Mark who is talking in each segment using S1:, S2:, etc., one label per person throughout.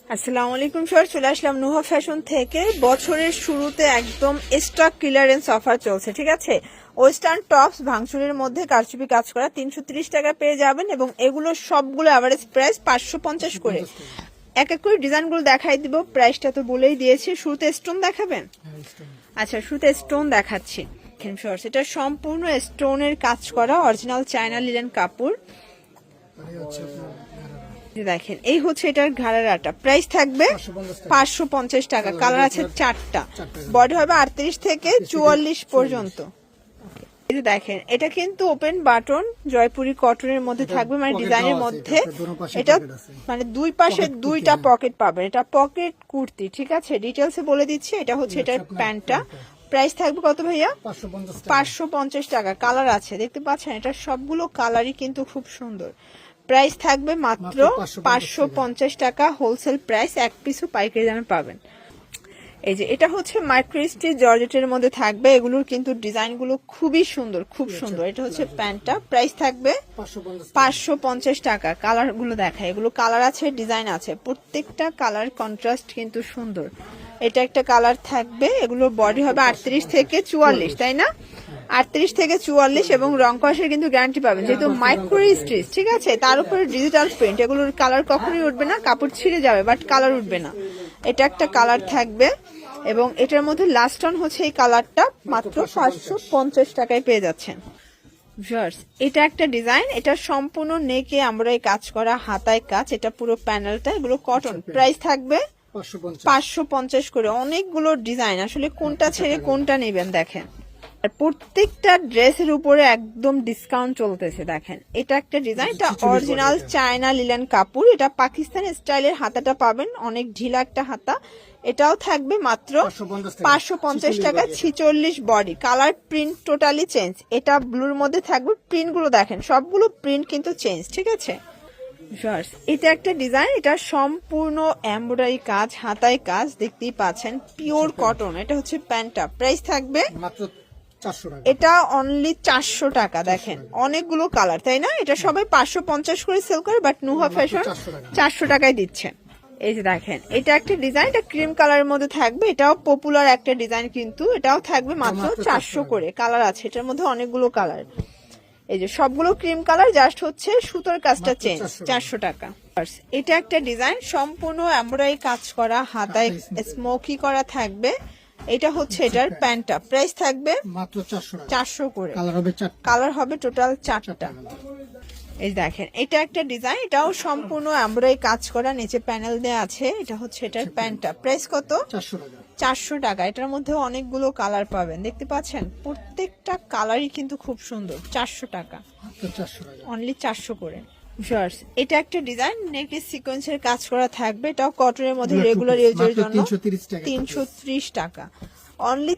S1: আসসালামু আলাইকুম স্যার, চলে আসলাম নুহা ফ্যাশন থেকে। বছরের শুরুতে একদম স্টক ক্লিয়ারেন্স অফার চলছে, ঠিক আছে। ওয়েস্টার্ন টপস ভাঙচুরের মধ্যে কারচুপি কাজ করা 330 টাকা পেয়ে যাবেন, এবং এগুলো সবগুলো অ্যাভারেজ প্রাইস 550 করে। এক এক করে ডিজাইনগুলো দেখাই দিব, প্রাইসটা তো বলেই দিয়েছি। শুরুতে স্টোন দেখাবেন? আচ্ছা, শুরুতে স্টোন দেখাচ্ছি। এটা সম্পূর্ণ স্টোনের কাজ করা অরিজিনাল চায়না লিলেন কাপড়। দেখেন, এই হচ্ছে এটার ঘাড়ারাটা। প্রাইস থাকবে 550 টাকা। কালার আছে 4টা, বডি হবে 38 থেকে 44 পর্যন্ত। দেখেন, এটা কিন্তু ওপেন বাটন জয়পুরি কটনের মধ্যে থাকবে, মানে ডিজাইনের মধ্যে। এটা মানে দুই পাশে দুইটা পকেট পাবেন। এটা পকেট কুর্তি, ঠিক আছে। ডিটেলসে বলে দিচ্ছি। এটা হচ্ছে এটার প্যান্টটা। প্রাইস থাকবে কত ভাইয়া? 550 টাকা। কালার আছে, দেখতে পাচ্ছেন। এটা সবগুলো কালারই কিন্তু খুব সুন্দর। প্রাইস থাকবে মাত্র 550 টাকা হোলসেল প্রাইস। এক পিসও পাইকারি দামে পাবেন। এই যে এটা হচ্ছে মাইক্রোস্টি জর্জেটের মধ্যে থাকবে। এগুলোর কিন্তু ডিজাইনগুলো খুবই সুন্দর, খুব সুন্দর। এটা হচ্ছে প্যান্টটা। প্রাইস থাকবে 550 টাকা। কালার গুলো দেখায়, এগুলো কালার আছে, ডিজাইন আছে, প্রত্যেকটা কালার কন্ট্রাস্ট কিন্তু সুন্দর। এটা একটা কালার থাকবে। এগুলোর বডি হবে 38 থেকে 44, তাই না? 38 থেকে 44, এবং রং কষের কিন্তু গ্যারান্টি পাবেন, যেহেতু মাইক্রো স্টিচ, ঠিক আছে। তার উপরে ডিজিটাল প্রিন্ট। এগুলোর কালার কখনোই উঠবে না, কাপড় ছিঁড়ে যাবে বাট কালার উঠবে না। এটা একটা কালার থাকবে, এবং এটার মধ্যে লাস্ট অন হচ্ছে এই কালারটা। মাত্র 550 টাকায় পেয়ে যাচ্ছেন। এটা একটা ডিজাইন। এটা সম্পূর্ণ নেকে আমরা এই কাজ করা, হাতায় কাজ। এটা পুরো প্যানেলটা, এগুলো কটন। প্রাইস থাকবে 550 করে। অনেকগুলো ডিজাইন, আসলে কোনটা ছেড়ে কোনটা নেবেন দেখেন। আর প্রত্যেকটা ড্রেসের উপরে একদম ডিসকাউন্ট চলতেছে। দেখেন, এটা একটা ডিজাইন। এটা অরিজিনাল চায়না লিলেন কাপড়। এটা পাকিস্তানি স্টাইলের হাতাটা পাবেন, অনেক ঢিলা একটা হাতা। এটাও থাকবে মাত্র 550 টাকা। 46 body. Colour print totally change. এটা ব্লুর মধ্যে থাকবে। প্রিন্ট গুলো দেখেন, সবগুলো প্রিন্ট কিন্তু চেঞ্জ, ঠিক আছে। এটা একটা ডিজাইন। এটা সম্পূর্ণ এমব্রয়ডারি কাজ, হাতায় কাজ, দেখতেই পাচ্ছেন। Pure cotton. এটা হচ্ছে প্যান্টটা। প্রাইস থাকবে এটা অনলি 400 টাকা। দেখেন, অনেকগুলো কালার, তাই না? এটা সবাই 550 করে সেল করে, বাট নুহা ফ্যাশন 400 টাকায় দিচ্ছে। এই যে দেখেন, এটা একটা ডিজাইন। এটা ক্রিম কালারের মধ্যে থাকবে। এটাও পপুলার একটা ডিজাইন, কিন্তু এটাও থাকবে মাত্র 400 করে। কালার আছে, এটার মধ্যে অনেকগুলো কালার। এই যে সবগুলো ক্রিম কালার, জাস্ট হচ্ছে সুতোর কাজটা চেঞ্জ। 400 টাকা। এটা একটা ডিজাইন, সম্পূর্ণ এমব্রয়ডারি কাজ করা, হাতায় স্মোকি করা থাকবে। এটা হচ্ছে এটার প্যান্টটা। প্রাইস থাকবে
S2: মাত্র
S1: 400 করে। কালার হবে টোটাল 4টা। এই দেখেন, এটা একটা ডিজাইন। এটাও সম্পূর্ণ এমব্রয়ডারি কাজ করা, নিচে প্যানেল দেওয়া আছে। এটা হচ্ছে এটার প্যান্টটা। প্রাইস কত? 400 টাকা। এটার মধ্যে অনেকগুলো কালার পাবেন, দেখতে পাচ্ছেন। প্রত্যেকটা কালারই কিন্তু খুব সুন্দর। 400 টাকা, অনলি 400 করে। এটা একটা ডিজাইন, নেকে সিকোয়েন্সের কাজ করা থাকবে। এটাও কটনের মধ্যে রেগুলার ইউজের জন্য 330 টাকা। অনলি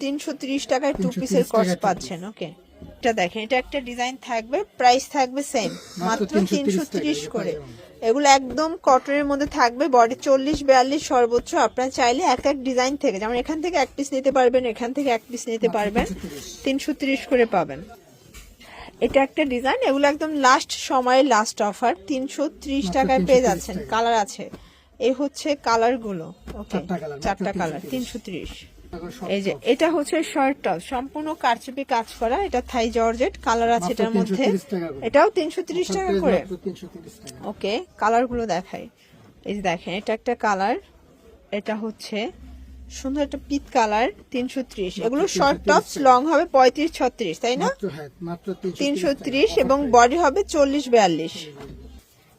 S1: 330 টাকায় 2 পিসের কস্ট পাচ্ছেন। ওকে, এটা দেখেন, এটা একটা ডিজাইন থাকবে। প্রাইস থাকবে সেম, মাত্র 330 করে। এগুলো একদম কটনের মধ্যে থাকবে। বডি 40-42 সর্বোচ্চ। আপনারা চাইলে এক এক ডিজাইন থেকে, যেমন এখান থেকে এক পিস নিতে পারবেন, এখান থেকে এক পিস নিতে পারবেন। 330 করে পাবেন। এটা একটা ডিজাইন। এগুলো একদম লাস্ট সময়ের লাস্ট অফার। 330 টাকায় পেয়ে যাচ্ছেন। কালার আছে, এই হচ্ছে কালার গুলো। ওকে, 4টা কালার, 330। এই যে এটা হচ্ছে শর্ট টপ, সম্পূর্ণ কারচুপি কাজ করা। এটা থাই জর্জেট। কালার আছে এটার মধ্যে। এটাও 330 টাকা করে। ওকে, কালার গুলো দেখাই। এই যে দেখেন, এটা একটা কালার। এটা হচ্ছে সুন্দর একটা পিট কালার। 330। এগুলো শর্ট টপস, লং হবে 35-36, তাই না? 330, এবং বডি হবে 40-42।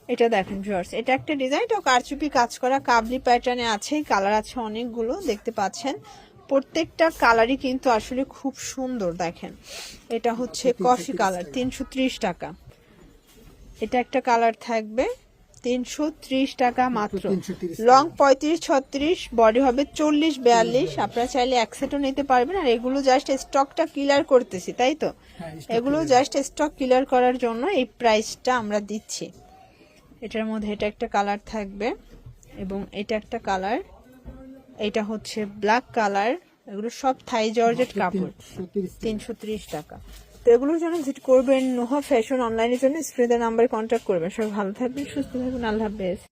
S1: এটা দেখেন ভিউয়ার্স, এটা একটা ডিজাইন। এটা কারচুপি কাজ করা, কাবলি প্যাটার্নে আছে। কালার আছে অনেকগুলো, দেখতে পাচ্ছেন। প্রত্যেকটা কালারই কিন্তু আসলে খুব সুন্দর। দেখেন, এটা হচ্ছে কফি কালার। 330 টাকা। এটা একটা কালার থাকবে, 330 টাকা মাত্র। লং 35-36, বডি হবে 40-42। আপনারা চাইলে এক সেটও নিতে পারবেন। আর এগুলো জাস্ট স্টকটা ক্লিয়ার করতেছি, তাই তো? এগুলো জাস্ট স্টক ক্লিয়ার করার জন্য এই প্রাইসটা আমরা দিচ্ছি। এটার মধ্যে এটা একটা কালার থাকবে, এবং এটা একটা কালার। এটা হচ্ছে ব্ল্যাক কালার। এগুলো সব থাই জর্জেট কাপড়। 330 টাকা। তো এগুলোর জন্য ভিজিট করবেন নুহা ফ্যাশন অনলাইনের জন্য। স্ক্রিনের নাম্বারে কন্ট্যাক্ট করবেন। সবাই ভালো থাকবেন, সুস্থ থাকবেন। আল্লাহ হাফেজ।